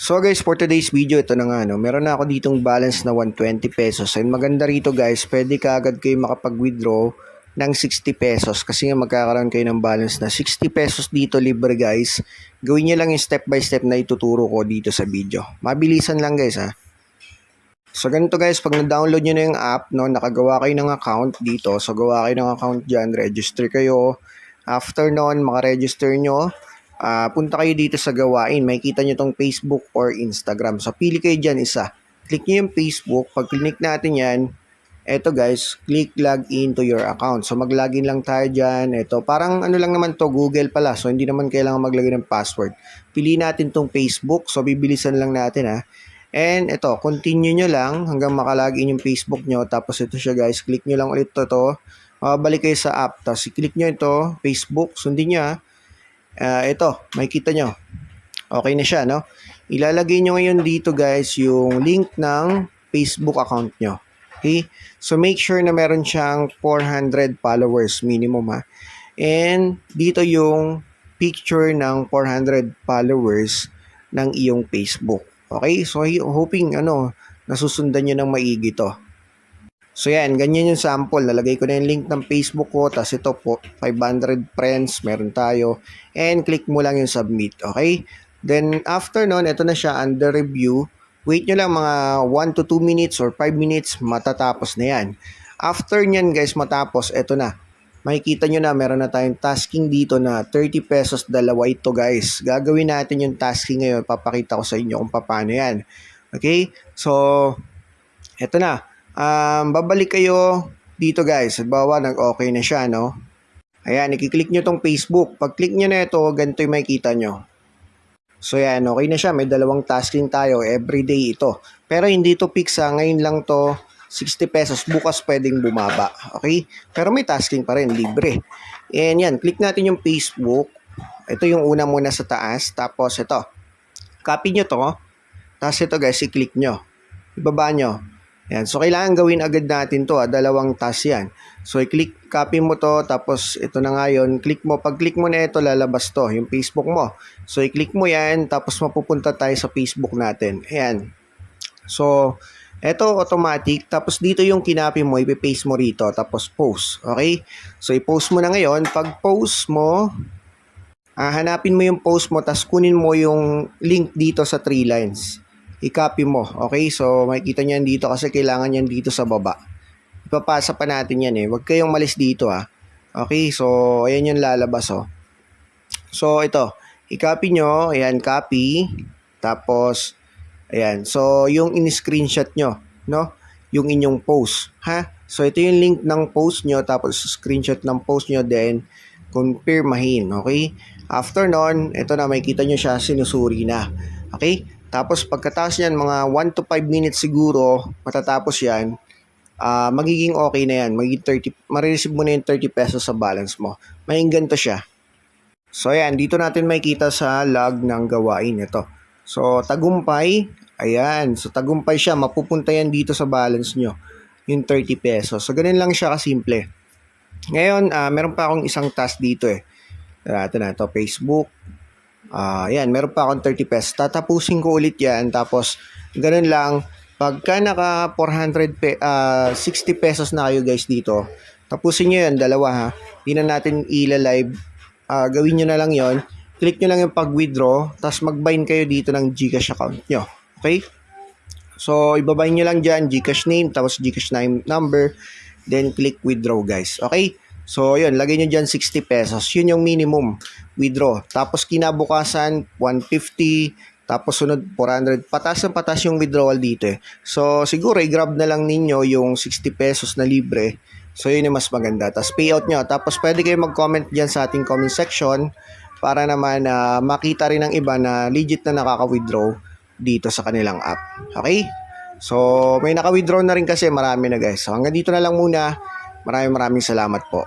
So guys, for today's video, ito na nga, no? Meron na ako ditong balance na 120 pesos. And maganda rito guys, pwede ka agad kayo makapag-withdraw ng 60 pesos. Kasi nga magkakaroon kayo ng balance na 60 pesos dito libre guys. Gawin nyo lang yung step by step na ituturo ko dito sa video. Mabilisan lang guys ha. So ganito guys, pag na-download nyo na yung app, no, nakagawa kayo ng account dito. So gawa kayo ng account dyan, register kayo. After nun, makaregister nyo. Punta kayo dito sa gawain, makikita nyo tong Facebook or Instagram. So, pili kayo dyan isa. Click nyo yung Facebook. Pag click natin yan, eto guys, click login to your account. So, mag-login lang tayo dyan. Eto, parang ano lang naman to, Google pala. So, hindi naman kailangan maglagay ng password. Pili natin tong Facebook. So, bibilisan lang natin ha. And eto, continue nyo lang hanggang makalagin yung Facebook nyo. Tapos ito siya guys, click nyo lang ulit to. Balik kayo sa app. Tapos, i-click nyo ito, Facebook. Sundin nyo ha. Ito, makikita nyo. Okay na siya, no? Ilalagay nyo ngayon dito, guys, yung link ng Facebook account nyo. Okay? So, make sure na meron siyang 400 followers minimum, ha? And, dito yung picture ng 400 followers ng iyong Facebook. Okay? So, hoping, nasusundan nyo ng maigi to. So yan, ganyan yung sample. Nalagay ko na yung link ng Facebook ko. Tapos ito po, 500 friends, meron tayo. And click mo lang yung submit, okay? Then after nun, ito na siya under review. Wait nyo lang mga 1 to 2 minutes or 5 minutes, matatapos na yan. After nyan guys, matapos, ito na. Makikita nyo na, meron na tayong tasking dito na 30 pesos, dalawa ito guys. Gagawin natin yung tasking ngayon. Papakita ko sa inyo kung paano yan. Okay? So, ito na. Babalik kayo dito guys. Halimbawa, nag-okay na siya, no? Ayan, i-click nyo tong Facebook. Pag click nyo na ito, ganito yung makikita nyo. So yan, okay na siya. May dalawang tasking tayo. Everyday ito. Pero hindi to fix ha. Ngayon lang to 60 pesos. Bukas pwedeng bumaba. Okay? Pero may tasking pa rin. Libre. And yan, click natin yung Facebook. Ito yung una muna sa taas. Tapos ito. Copy nyo to. Tapos ito guys, i-click nyo. Ibaba nyo. Yan. So, kailangan gawin agad natin to. Dalawang task yan. So, i-click, copy mo to. Tapos, ito na nga yun. Click mo. Pag click mo na ito, lalabas to. Yung Facebook mo. So, i-click mo yan. Tapos, mapupunta tayo sa Facebook natin. Ayan. So, ito automatic. Tapos, dito yung kinopy mo. Ipipaste mo rito. Tapos, post. Okay? So, i-post mo na ngayon. Pag post mo, hanapin mo yung post mo. Tapos, kunin mo yung link dito sa 3 lines. I-copy mo. Okay? So, makikita nyo yan dito kasi kailangan yan dito sa baba. Ipapasa pa natin yan eh. Huwag kayong malis dito ha. Okay? So, ayan yung lalabas oh. So, ito. I-copy nyo. Ayan, copy. Tapos, ayan. So, yung in-screenshot nyo. No? Yung inyong post. Ha? So, ito yung link ng post nyo. Tapos, screenshot ng post nyo. Then, confirmahin. Okay? After nun, ito na. Makikita nyo siya. Sinusuri na. Okay? Tapos pagkatapos yan, mga 1 to 5 minutes siguro, matatapos yan, magiging okay na yan. Magiging 30, marireceive mo na yung 30 pesos sa balance mo. Maging ganito siya. So ayan, dito natin makikita sa log ng gawain ito. So tagumpay, ayan. So tagumpay siya, mapupunta yan dito sa balance nyo, yung 30 pesos. So ganun lang siya kasimple. Ngayon, meron pa akong isang task dito eh. Ito na, ito, Facebook. Yan, meron pa akong 30 pesos. Tatapusin ko ulit yan. Tapos, ganun lang. Pagka naka 60 pesos na kayo guys dito, tapusin nyo yan, dalawa ha. Hindi na natin ila-live. Gawin nyo na lang yon. Click nyo lang yung pag-withdraw. Tapos, mag-bind kayo dito ng Gcash account nyo. Okay? So, ibabind nyo lang dyan, Gcash name, tapos Gcash name number. Then, click withdraw guys. Okay? So, yun, lagay nyo dyan 60 pesos. Yun yung minimum withdraw. Tapos, kinabukasan, 150. Tapos, sunod, 400. Patas yung withdrawal dito eh. So, siguro, i-grab na lang ninyo yung 60 pesos na libre. So, yun yung mas maganda. Tapos, payout nyo. Tapos, pwede kayo mag-comment dyan sa ating comment section para naman makita rin ng iba na legit na nakaka-withdraw dito sa kanilang app. Okay? So, may naka-withdraw na rin kasi marami na guys. So, hanggang dito na lang muna. Maraming salamat po.